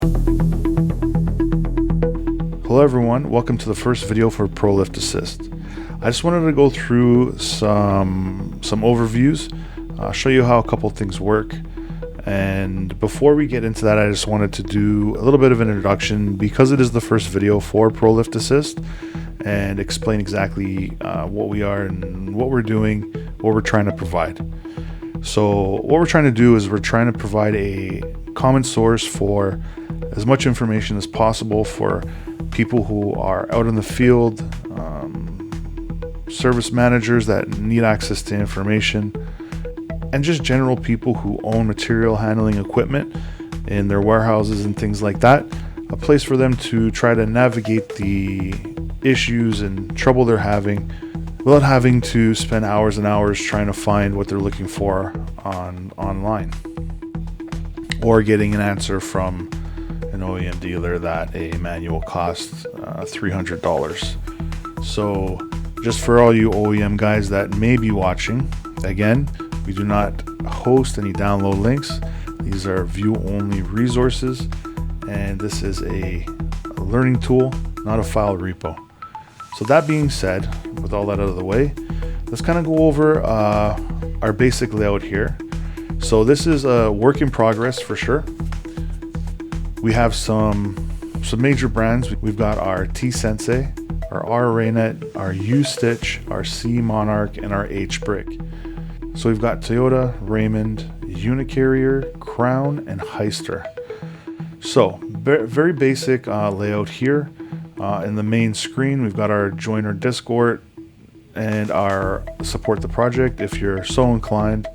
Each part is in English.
Hello everyone, welcome to the first video for ProLift Assist. I just wanted to go through some overviews, show you how a couple things work, and before we get into that I just wanted to do a little bit of an introduction because it is the first video for ProLift Assist, and explain exactly what we are and what we're doing, what we're trying to provide. So what we're trying to do is we're trying to provide a common source for as much information as possible for people who are out in the field, service managers that need access to information, and just general people who own material handling equipment in their warehouses and things like that. A place for them to try to navigate the issues and trouble they're having without having to spend hours and hours trying to find what they're looking for online, or getting an answer from an OEM dealer that a manual costs $300. So just for all you OEM guys that may be watching, again, we do not host any download links. These are view only resources, and this is a learning tool, not a file repo. So that being said, with all that out of the way, let's kind of go over our basic layout here. So this is a work in progress for sure. We have some major brands. We've got our T-Sensei, our R-Raynet, our U-Stitch, our C-Monarch, and our H-Brick. So we've got Toyota, Raymond, Unicarrier, Crown, and Hyster. So very basic layout here. In the main screen, we've got our joiner Discord and our support the project if you're so inclined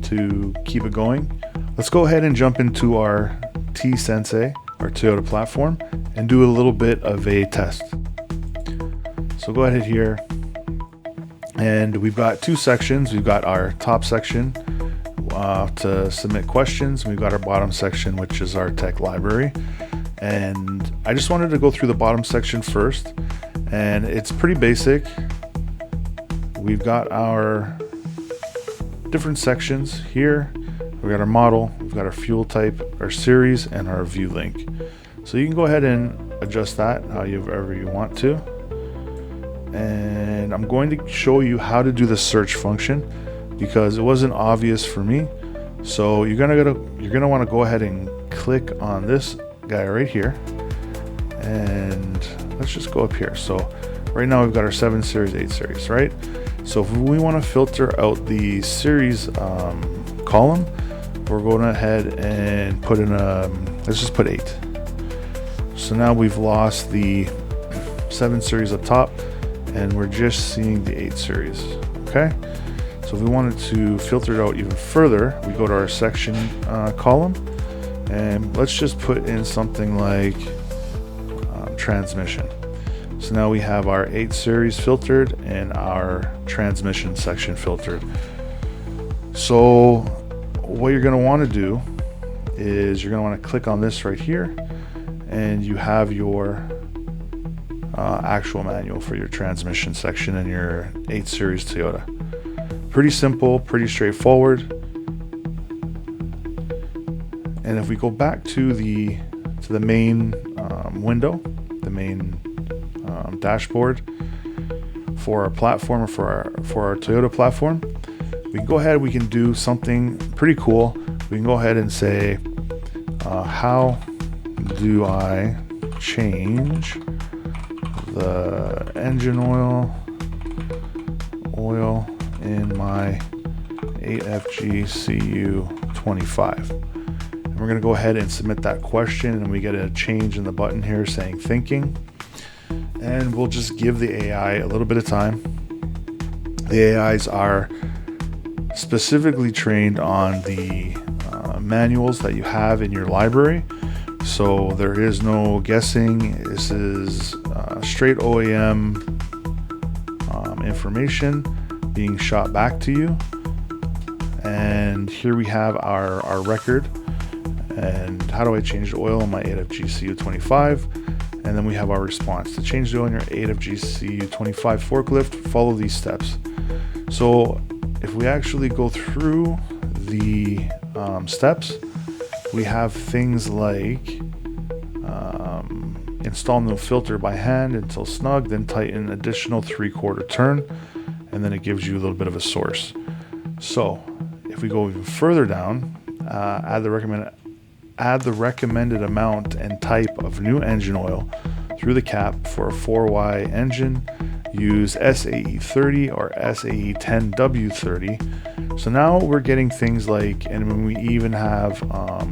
to keep it going. Let's go ahead and jump into our T-Sensei, our Toyota platform, and do a little bit of a test. So go ahead here, and we've got two sections. We've got our top section to submit questions. We've got our bottom section, which is our tech library. And I just wanted to go through the bottom section first, and it's pretty basic. We've got our different sections here. We've got our model, we've got our fuel type, our series, and our view link. So you can go ahead and adjust that however you want to. And I'm going to show you how to do the search function because it wasn't obvious for me. So you're gonna want to go ahead and click on this guy right here, and let's just go up here. So right now we've got our 7 series, 8 series, right? So if we want to filter out the series column, we're going ahead and put in let's just put 8. So now we've lost the 7 series up top, and we're just seeing the 8 series. Okay, so if we wanted to filter it out even further, we go to our section column, and let's just put in something like transmission. So now we have our 8 series filtered and our transmission section filtered. So what you're going to want to do is you're going to want to click on this right here, and you have your actual manual for your transmission section and your 8 series Toyota. Pretty simple, pretty straightforward. And if we go back to the main window, the main dashboard for our platform, or for our Toyota platform, we can go ahead, we can do something pretty cool. We can go ahead and say, how do I change the engine oil in my 8FG CU25? And we're going to go ahead and submit that question, and we get a change in the button here saying thinking, and we'll just give the AI a little bit of time. The AIs are specifically trained on the manuals that you have in your library, so there is no guessing. This is straight OEM information being shot back to you. And here we have our record, and how do I change the oil in my 8FG CU25, and then we have our response. To change the oil in your 8FG CU25 forklift, follow these steps. So if we actually go through the steps, we have things like Install new filter by hand until snug, then tighten additional 3/4 turn, and then it gives you a little bit of a source. So if we go even further down, add the recommended amount and type of new engine oil through the cap for a 4Y engine. Use SAE 30 or SAE 10W30. So now we're getting things like, and when we even have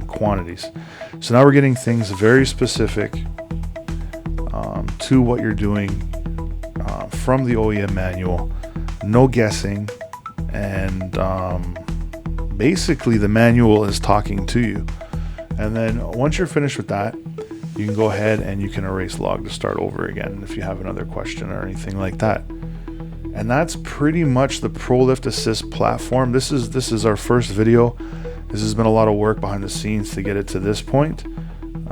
quantities. So now we're getting things very specific to what you're doing from the OEM manual. No guessing, and basically the manual is talking to you. And then once you're finished with that, you can go ahead and you can erase log to start over again if you have another question or anything like that. And that's pretty much the ProLift Assist platform. This is our first video. This has been a lot of work behind the scenes to get it to this point.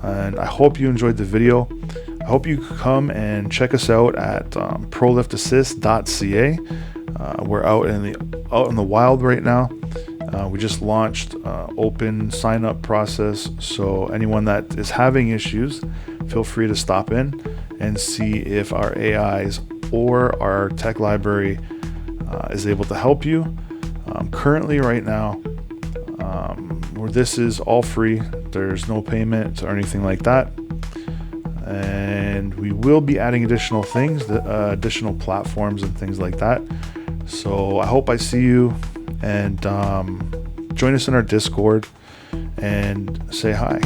And I hope you enjoyed the video. I hope you come and check us out at proliftassist.ca. We're out in the wild right now. We just launched open sign up process, so anyone that is having issues, feel free to stop in and see if our AIs or our tech library is able to help you. Currently right now, where this is all free, there's no payment or anything like that, and we will be adding additional things, additional platforms and things like that. So I hope I see you, and join us in our Discord and say hi.